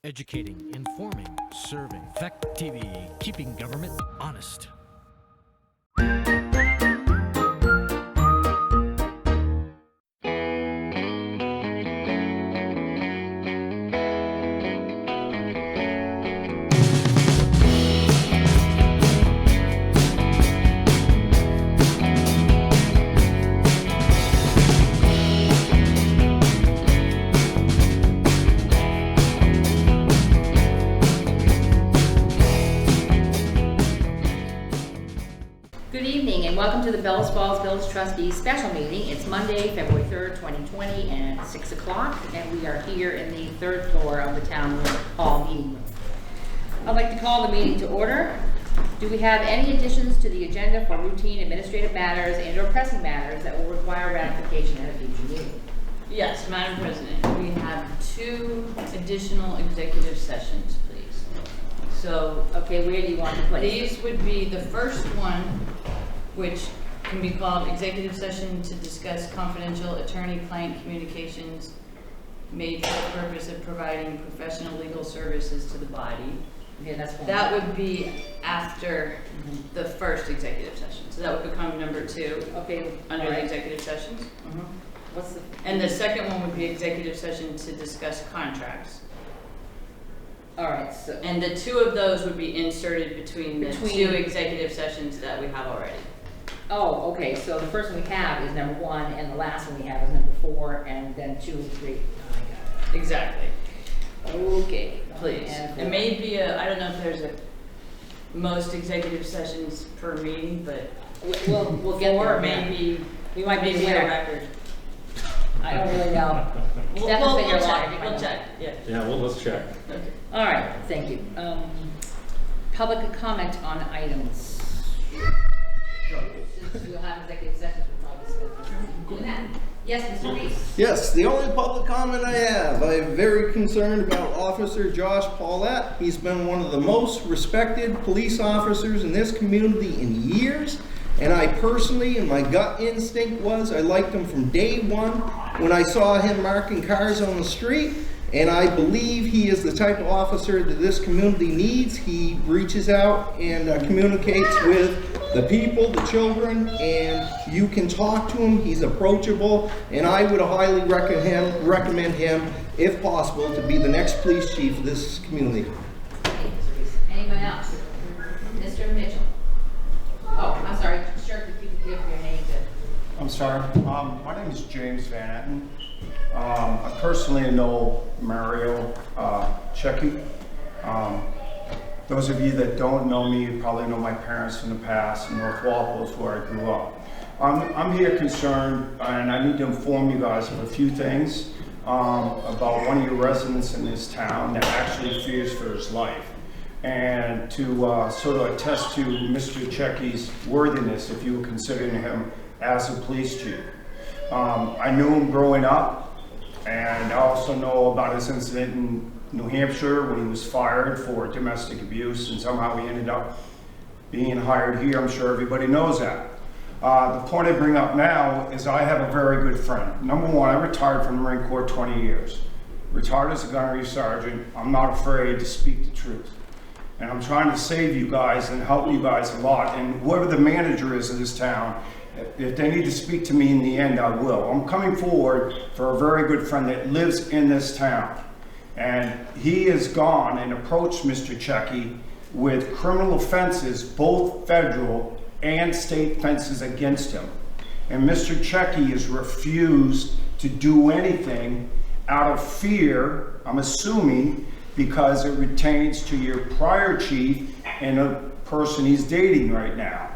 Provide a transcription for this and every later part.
Educating, informing, serving. Fact TV, keeping government honest. Good evening and welcome to the Bellows Falls Village Trustees special meeting. It's Monday, February 3rd, 2020 and 6 o'clock, and we are here in the third floor of the town hall meeting room. I'd like to call the meeting to order. Do we have any additions to the agenda for routine administrative matters and or pressing matters that will require ratification at a future meeting? Yes, Madam President, we have 2 additional executive sessions, please. So, Okay, where do you want to place? these would be the first one, which can be called executive session to discuss confidential attorney-client communications made for the purpose of providing professional legal services to the body. Okay, that's fine. That would be after the first executive session. So that would become number 2 Okay, under all the right. executive sessions. What's the? And the second one would be executive session to discuss contracts. All right, so. And the 2 of those would be inserted between the 2 executive sessions that we have already. Oh, okay, so the first one we have is number 1, and the last one we have is number 4, and then 2 and 3. Oh, I got Exactly. it. Okay. Please. And It may be I don't know if there's most executive sessions per meeting, but we'll get 4 there. maybe, We might be maybe a there. record. I don't really know. We'll Definitely figure it out. check, we'll check, yeah. Yeah, well, let's check. Okay. All right, thank you. Public comment on items. Since we'll have executive sessions, we'll probably spend doing that. Yes, Mr. Reese? Yes, the only public comment I have, I'm very concerned about Officer Josh Paulette. He's been one of the most respected police officers in this community in years. And I personally, and my gut instinct was, I liked him from day one when I saw him marking cars on the street. And I believe he is the type of officer that this community needs. He reaches out and communicates with the people, the children, and you can talk to him. He's approachable, and I would highly recommend him, if possible, to be the next police chief of this community. Okay, Mr. Reese. Anyone else? Mr. Mitchell? Oh, I'm sorry, sure, if you could give your name to. I'm sorry. My name is James Van Etten. I personally know Mario Checky. Those of you that don't know me probably know my parents from the past. North Walpole is where I grew up. I'm here concerned, and I need to inform you guys of a few things about one of your residents in this town that actually fears for his life. And to sort of attest to Mr. Checky's worthiness, if you were considering him as a police chief. I knew him growing up, and I also know about his incident in New Hampshire when he was fired for domestic abuse, and somehow he ended up being hired here. I'm sure everybody knows that. The point I bring up now is I have a very good friend. Number one, I retired from the Marine Corps 20 years. Retired as a gunnery sergeant. I'm not afraid to speak the truth. And I'm trying to save you guys and help you guys a lot. And whoever the manager is of this town, if they need to speak to me in the end, I will. I'm coming forward for a very good friend that lives in this town. And he has gone and approached Mr. Checky with criminal offenses, both federal and state offenses against him. And Mr. Checky has refused to do anything out of fear, I'm assuming, because it pertains to your prior chief and a person he's dating right now.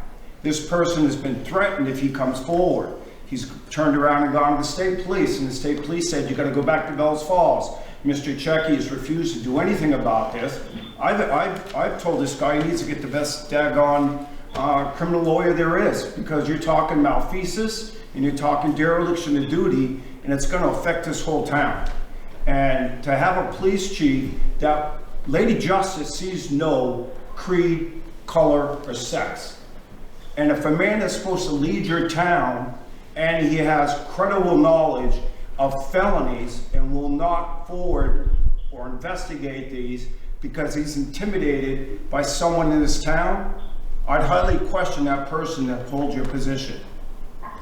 This person has been threatened if he comes forward. He's turned around and gone to the state police, and the state police said, you gotta go back to Bellows Falls. Mr. Checky has refused to do anything about this. I've told this guy he needs to get the best daggone criminal lawyer there is, because you're talking malfeasance, and you're talking dereliction of duty, and it's gonna affect this whole town. And to have a police chief that Lady Justice sees no creed, color, or sex. And if a man is supposed to lead your town and he has credible knowledge of felonies and will not forward or investigate these because he's intimidated by someone in this town, I'd highly question that person that holds your position.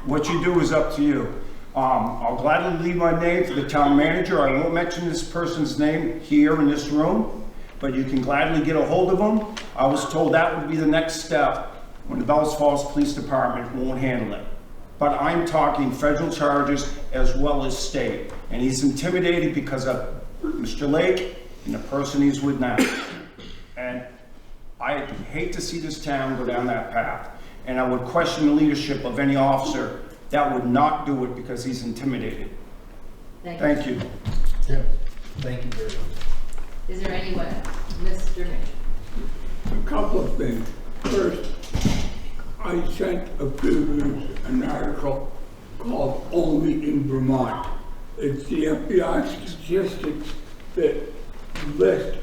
What you do is up to you. I'll gladly leave my name for the town manager. I won't mention this person's name here in this room, but you can gladly get a hold of him. I was told that would be the next step when the Bellows Falls Police Department won't handle it. But I'm talking federal charges as well as state. And he's intimidated because of Mr. Lake and the person he's with now. And I hate to see this town go down that path. And I would question the leadership of any officer that would not do it because he's intimidated. Thank you. Yeah. Thank you very much. Is there anyone? Mr. Mitchell? A couple of things. First, I sent a few years an article called Only in Vermont. It's the FBI statistics that list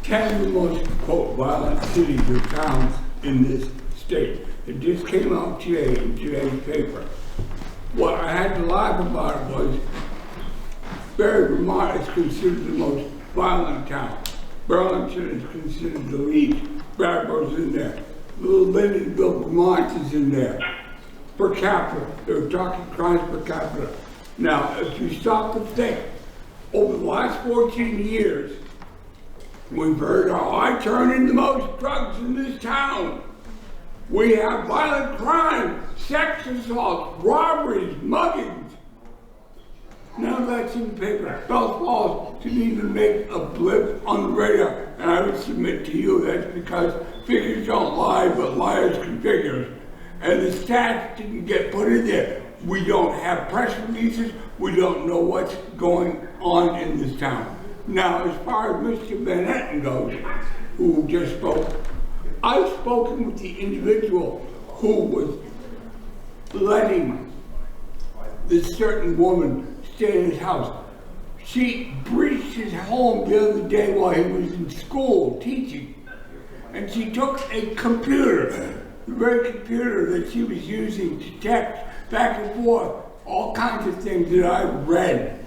10 of the most, quote, violent cities or towns in this state. It just came out today in today's paper. What I had to laugh about was Barre, Vermont is considered the most violent town. Burlington is considered the least. Bradford's in there. Little Lindenville, Vermont is in there. Per capita, they're talking crimes per capita. Now, if you stop to think, over the last 14 years, we've heard how I turn in the most drugs in this town. We have violent crime, sex assaults, robberies, muggings. None of that's in the paper. Bellows Falls didn't even make a blip on the radar. And I would submit to you that's because figures don't lie, but liars can figure. And the stats didn't get put in there. We don't have press releases. We don't know what's going on in this town. Now, as far as Mr. Van Etten goes, who just spoke, I've spoken with the individual who was letting this certain woman stay in his house. She breached his home the other day while he was in school teaching. And she took a computer, the very computer that she was using to text back and forth, all kinds of things that I've read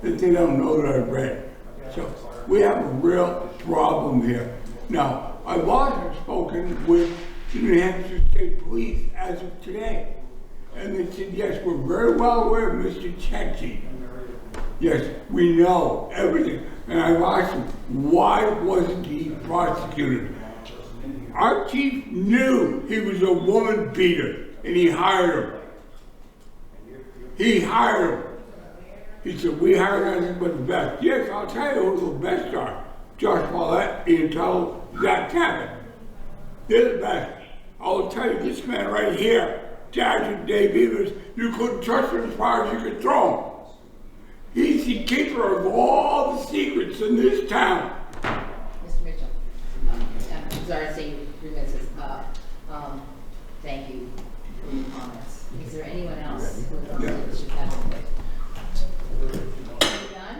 that they don't know that I've read. So we have a real problem here. Now, I've also spoken with the New Hampshire State Police as of today. And they said, yes, we're very well aware of Mr. Chechi. Yes, we know everything. And I've asked him, why wasn't he prosecuted? Our chief knew he was a woman beater, and he hired him. He hired him. He said, we hired nothing but the best. Yes, I'll tell you who the best are. Josh Paulette, the Untitled Chapter. They're the best. I'll tell you, this man right here, Sergeant Dave Evers, you couldn't trust him as far as you could throw him. He's the keeper of all the secrets in this town. Mr. Mitchell? I'm sorry to say you remiss us. Thank you for your comments. Is there anyone else who should have a quick? Done?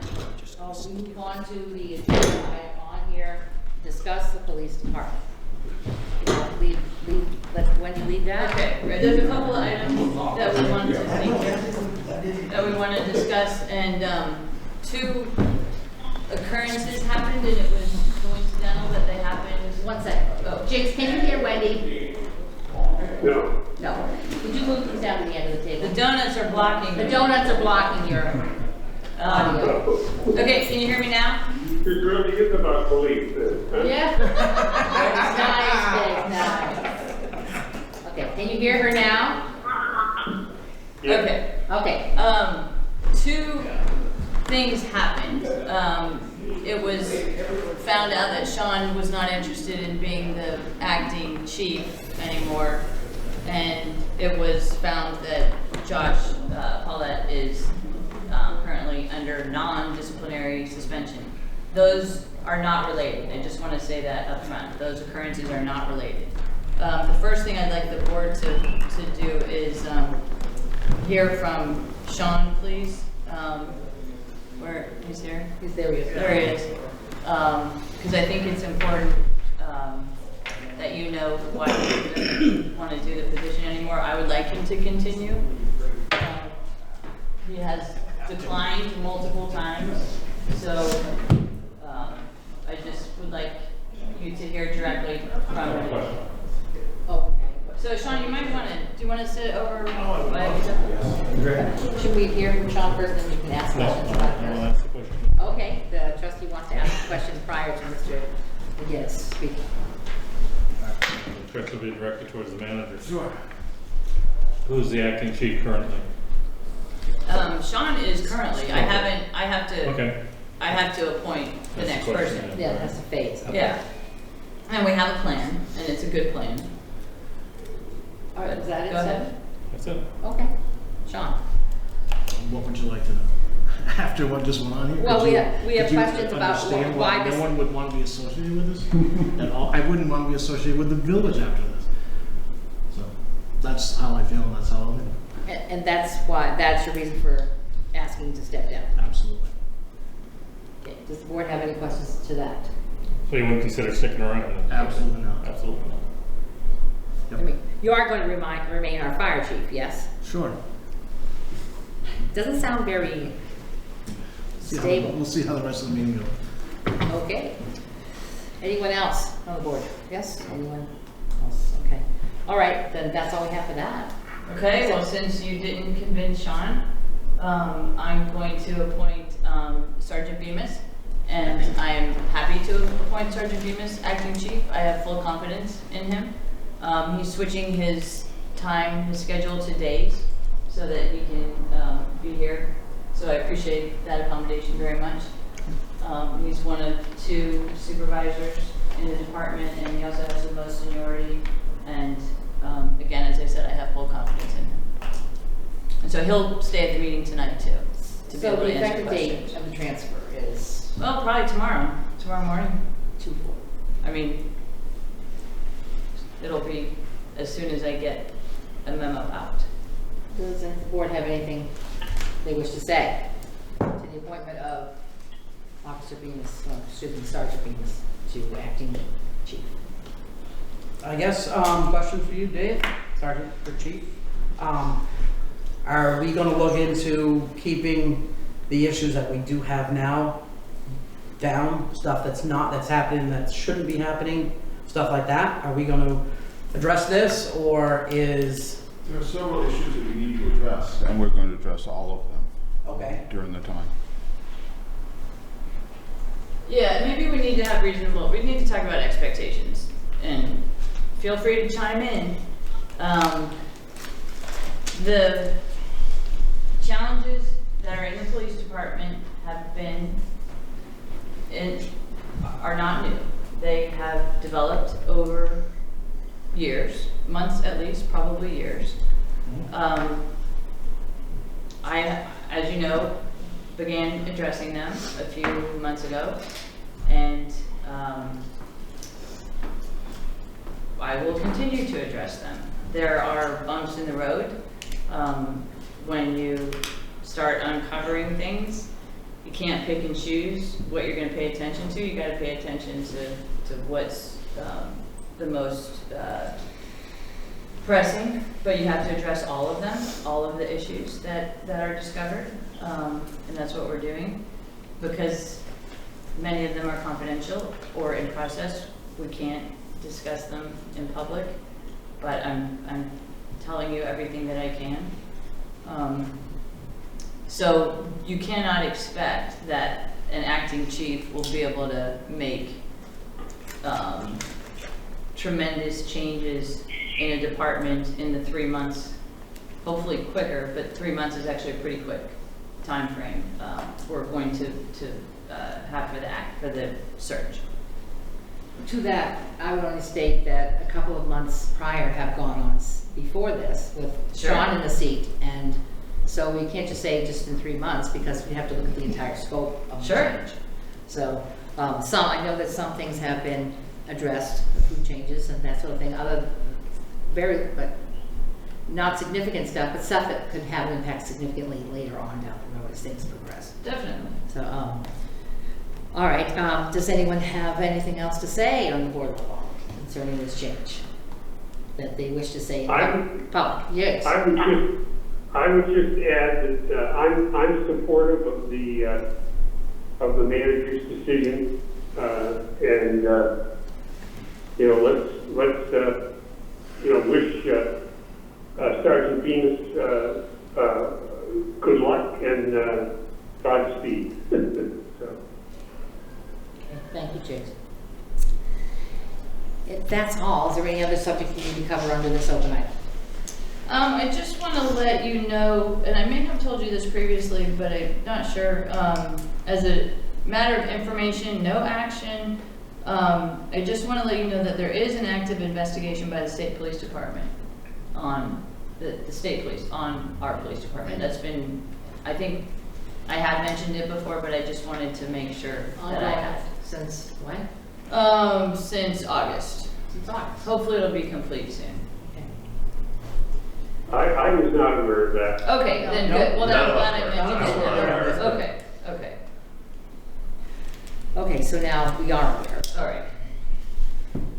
We move on to the agenda item on here, discuss the police department. Let Wendy lead that. Okay, there's a couple of items that we wanted to discuss, and two occurrences happened, and it was coincidental that they happened. 1 second. Oh, James, can you hear Wendy? No. No. Would you move these down to the end of the table? The donuts are blocking. The donuts are blocking your audio. Okay, can you hear me now? You're really getting about police. Yeah. Nice. Okay, can you hear her now? Yeah. Okay. Okay. Two things happened. It was found out that Sean was not interested in being the acting chief anymore, and it was found that Josh Paulette is currently under non-disciplinary suspension. Those are not related. I just want to say that up front. Those occurrences are not related. The first thing I'd like the board to do is hear from Sean, please. Where he's here? He's there. There he is. Because I think it's important that you know why he doesn't want to do the position anymore. I would like him to continue. He has declined multiple times, so like you to hear directly from him. Okay. So Sean, you might want to, do you want to sit over? Should we hear from Sean first, then you can ask questions about this? That's the question. Okay, the trustee wants to ask a question prior to Mr. McGinnis speaking. The question will be directed towards the manager. Sure. Who's the acting chief currently? Sean is currently, I have to appoint the That's next the question, person. Yeah, that's the phase. Okay. Yeah. And we have a plan, and it's a good plan. All right, is that it? Go ahead. That's it. Okay. Sean? What would you like to know? After what just went on here? Well, Could we you- have could you questions about understand why this- no one would want to be associated with this at all. I wouldn't want to be associated with the village after this. So that's how I feel, and that's how I'll do. And that's your reason for asking to step down? Absolutely. Okay. Does the board have any questions to that? So you wouldn't consider sticking around? Then? Absolutely not. Absolutely not. Yep. I mean, you are going to remain our fire chief, yes? Sure. Doesn't sound very See how- stable. We'll see how the rest of the meeting goes. Okay. Anyone else on the board? Yes? Anyone else? Okay. All right, then that's all we have for that. Okay, well, since you didn't convince Sean, I'm going to appoint Sergeant Bemis, and I am happy to appoint Sergeant Bemis acting chief. I have full confidence in him. He's switching his time, his schedule to days, so that he can be here. So I appreciate that accommodation very much. He's one of 2 supervisors in the department, and he also has the most seniority. And again, as I said, I have full confidence in him. And so he'll stay at the meeting tonight too, to be So able to the answer effective date questions. of the transfer is Well, probably tomorrow morning. 2/4. I mean, it'll be as soon as I get a memo out. Does the board have anything they wish to say to the appointment of Officer Bemis, Sergeant Bemis, to acting chief? I guess, question for you, Dave, Sergeant or Chief. Are we gonna look into keeping the issues that we do have now down? Stuff that's happening, that shouldn't be happening, stuff like that? Are we gonna address this, or is, There are several issues that we need to address, and we're going to address all of them okay, during the time. Yeah, maybe we need to talk about expectations, and feel free to chime in. The challenges that are in the police department are not new. They have developed over years, months at least, probably years. I, as you know, began addressing them a few months ago, and I will continue to address them. There are bumps in the road. When you start uncovering things, you can't pick and choose what you're going to pay attention to. You got to pay attention to what's the most pressing, but you have to address all of them, all of the issues that are discovered, and that's what we're doing. Because many of them are confidential or in process, we can't discuss them in public, but I'm telling you everything that I can. So you cannot expect that an acting chief will be able to make tremendous changes in a department in the 3 months, hopefully quicker, but 3 months is actually a pretty quick time frame we're going to have for the search. To that, I would only state that a couple of months prior have gone on before this with Sure. Sean in the seat, and so we can't just say just in 3 months, because we have to look at the entire scope of the Sure. change. So I know that some things have been addressed, the food changes and that sort of thing, but not significant stuff, but stuff that could have an impact significantly later on down the road as things progress. Definitely. So, all right, does anyone have anything else to say on the board level concerning this change that they wish to say in public? Yes. I would just add that I'm supportive of the manager's decision, and you know, let's wish Sergeant Venus good luck and Godspeed. So. Thank you, James. If that's all, is there any other subject you need to cover under this open item? I just want to let you know, and I may have told you this previously, but I'm not sure, as a matter of information, no action, I just want to let you know that there is an active investigation by the state police department on the state police, on our police department. That's been, I think I have mentioned it before, but I just wanted to make sure that I have. Since when? Since August. Since August. Hopefully it'll be complete soon. I was not aware of that. Okay, then No, good. Well, then I'm no, glad I no, mentioned no, it. no, no. Okay. Okay, so now we are aware. All right.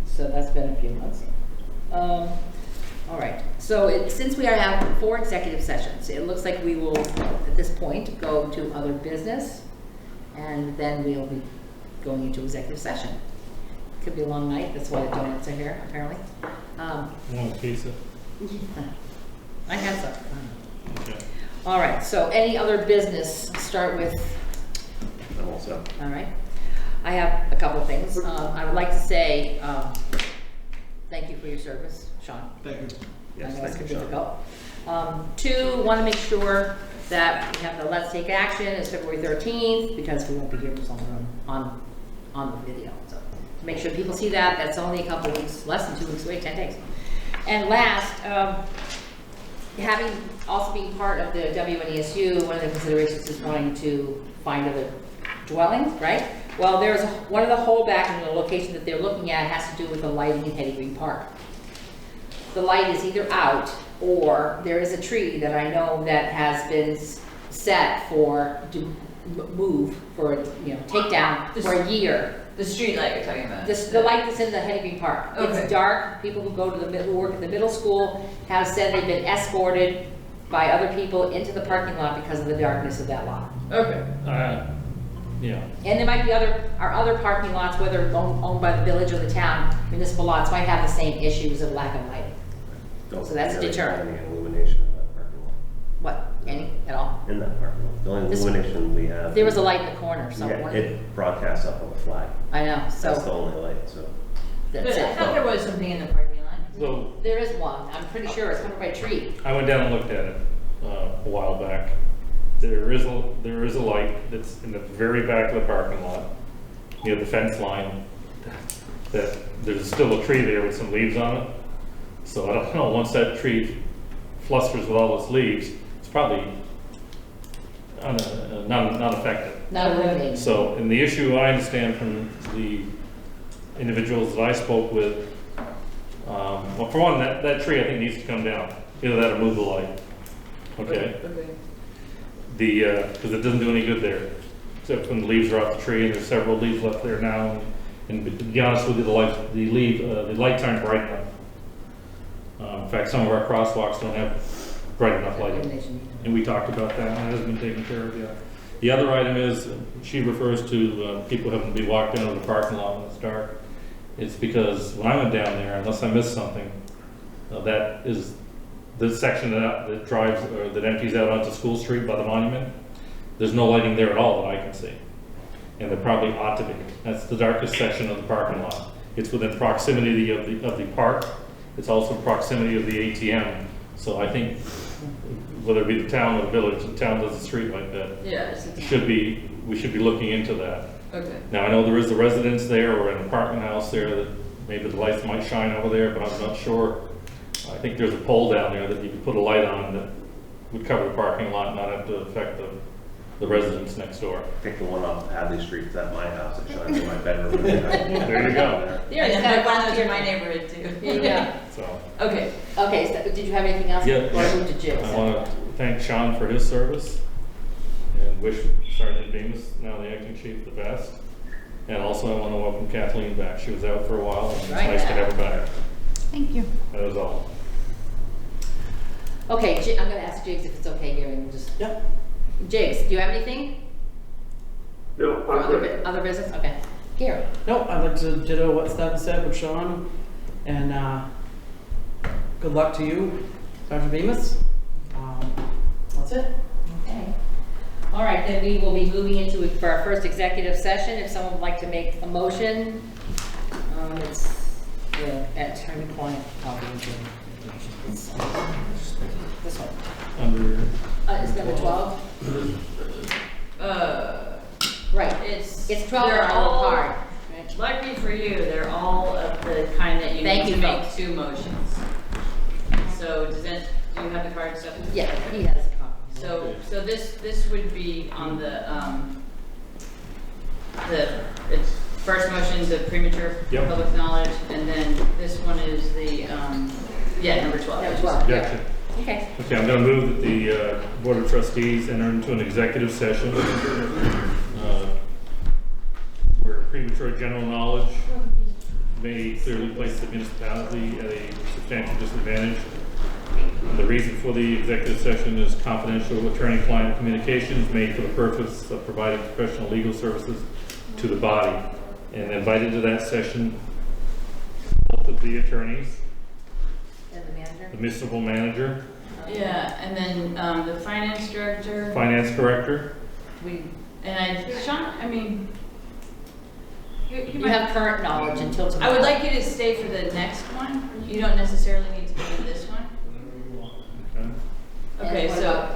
So that's been a few months. All right, so since we are having 4 executive sessions, it looks like we will, at this point, go to other business, and then we'll be going into executive session. Could be a long night, that's why the donuts are here, apparently. Want a pizza? I had some. Okay. All right, so any other business, start with, I'm all set. all right. I have a couple of things. I would like to say, thank you for your service, Sean. Thank you. Yes, I know it's thank you, been Sean. difficult. 2, want to make sure that we have the Let's Take Action is February 13th, because we won't be here on the video. So to make sure people see that, that's only a couple weeks, less than 2 weeks away, 10 days. And last, having also being part of the WNESU, one of the considerations is wanting to find other dwellings, right? Well, there's one of the holdback in the location that they're looking at has to do with the lighting in Hetty Green Park. The light is either out, or there is a tree that I know that has been set for to move for, take down for a year. The street light you're talking about? The light that's in the Hetty Green Park. Okay. It's dark. People who go to who work at the middle school have said they've been escorted by other people into the parking lot because of the darkness of that lot. Okay. Yeah. And there might be other parking lots, whether owned by the village or the town, municipal lots might have the same issues of lack of lighting. So that's a deterrent. Any illumination in that parking lot? What, any at all? In that parking lot. The only This- illumination we have. There was a light in the corner, so. Yeah, it broadcasts up on the flag. I know, That's the so only light, so. that's But I it. thought there was something in the parking lot. So There is one, I'm pretty sure it's covered by a tree. I went down and looked at it a while back. There is a light that's in the very back of the parking lot, near the fence line, that there's still a tree there with some leaves on it. So I don't know, once that tree flusters with all its leaves, it's probably not effective. Not illuminated. So, and the issue I understand from the individuals that I spoke with, well, for one, that tree I think needs to come down. Either that or move the light. Okay? Because it doesn't do any good there, except when the leaves are off the tree, and there's several leaves left there now. And to be honest with you, the lights aren't bright enough. In fact, some of our crosswalks don't have bright enough lighting. Illumination. And we talked about that, and it hasn't been taken care of yet. The other item is, she refers to people having to be walked into the parking lot when it's dark. It's because when I went down there, unless I missed something, that is the section that drives, or that empties out onto School Street by the monument. There's no lighting there at all that I can see. And there probably ought to be. That's the darkest section of the parking lot. It's within proximity of the park. It's also proximity of the ATM. So I think, whether it be the town or the village, the town does a street like that. Yeah, it's a We should be looking into that. Okay. Now, I know there is a residence there or an apartment house there that maybe the lights might shine over there, but I'm not sure. I think there's a pole down there that you could put a light on that would cover the parking lot and not have to affect the residents next door. I think the one off Hadley Street is at my house, it shines in my bedroom. There you go. There, And it's then got one one of those here. in my neighborhood too. Yeah. So, Okay. Okay, so did you have anything else? yeah, Or move to Jim? I want to thank Sean for his service and wish Sergeant Bemis, now the acting chief, the best. And also I want to welcome Kathleen back. She was out for a while, and it's Right nice to back. have her back. Thank you. That was all. Okay, I'm gonna ask Jigs if it's okay, Gary, we'll just. Yep. Jigs, do you have anything? No, For I'm good. other business? Okay. Gary? No, I'd like to ditto what Steph said with Sean, and good luck to you, Dr. Bemis. That's it. Okay. All right, then we will be moving into it for our first executive session. If someone would like to make a motion, it's the attorney-client confidential information. It's this one. Under, It's number 12? Right. It's 12 they're on our all- card. Right? Lucky for you, they're all of the kind that you Thank need you, to make folks. 2 motions. So do you have the card stuff? Yeah, he has a copy. So this would be on it's first motion is the premature Yep. public knowledge, and then this one is the, number 12. Number 12. gotcha. Okay. Okay, I'm gonna move that the Board of Trustees enter into an executive session where premature general knowledge may clearly place the municipality at a substantial disadvantage. The reason for the executive session is confidential attorney-client communications made for the purpose of providing professional legal services to the body. And invited to that session, both of the attorneys, And the manager? the municipal manager, Yeah, and then the finance director. finance director. Sean, I mean, you You might have current knowledge until tomorrow. I would like you to stay for the next one. You don't necessarily need to be in this one. Okay. Okay, And what so about-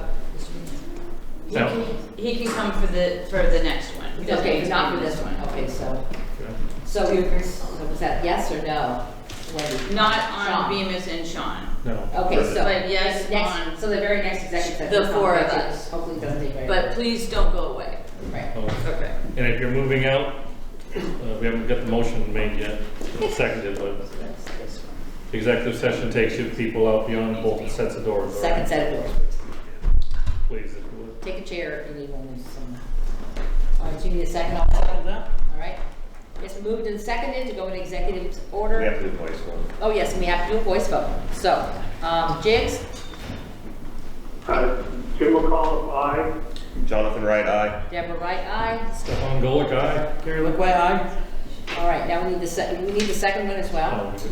Now, he can come for the next one. He doesn't need Okay, to not be for in this one. Okay, so okay. so was that yes or no? Wendy? Not Sean. on Bemis and Sean. No. Okay, so. But yes, next, on- so the very next executive session. The 4 of us. Hopefully it doesn't take very long. But please don't go away. Right. Okay. And if you're moving out, we haven't got the motion made yet, seconded, but the executive session takes you people out beyond both sets of doors. all right? Second set of doors. Please, if you would. Take a chair if you need one. There's some. All right, so you need a second also? All right. It's moved and seconded to go in executive order. We have to do voice vote. Oh, yes, and we have to do a voice vote. So, Jiggs, Jim McCall, aye. Jonathan Wright, aye. Deborah Wright, aye. Stefan Golick, aye. Gary Liquay, aye. All right, now we need the second one as well. Oh, we do.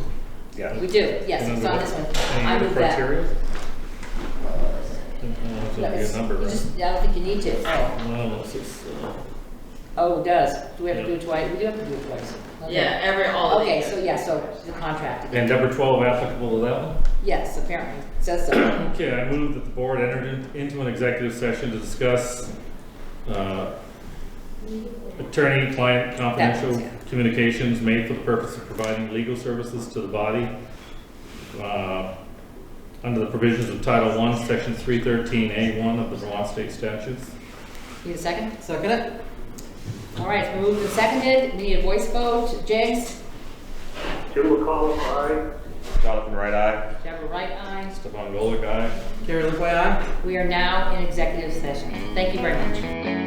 Yeah. We do, yes, And it's under on what- this one. Any I other move that. criteria? No, That'd be a number, you right? just, I don't think you need to. Oh, Well, it's just, oh, it does. Do we have to Yeah. do it twice? We do have to do it twice. Okay. Yeah, all of Okay, these. so yeah, so the contract. and number 12 applicable to that one? Yes, apparently, it says so. Okay, I move that the board entered into an executive session to discuss attorney-client confidential That, yeah. communications made for the purpose of providing legal services to the body under the provisions of Title I, Section 313A1 of the Vermont State Statutes. Need a second? Second it. All right, it's moved and seconded. We need a voice vote. Jiggs? Jim McCall, aye. Jonathan Wright, aye. Deborah Wright, aye. Stefan Golick, aye. Gary Liquay, aye. We are now in executive session. Thank you very much.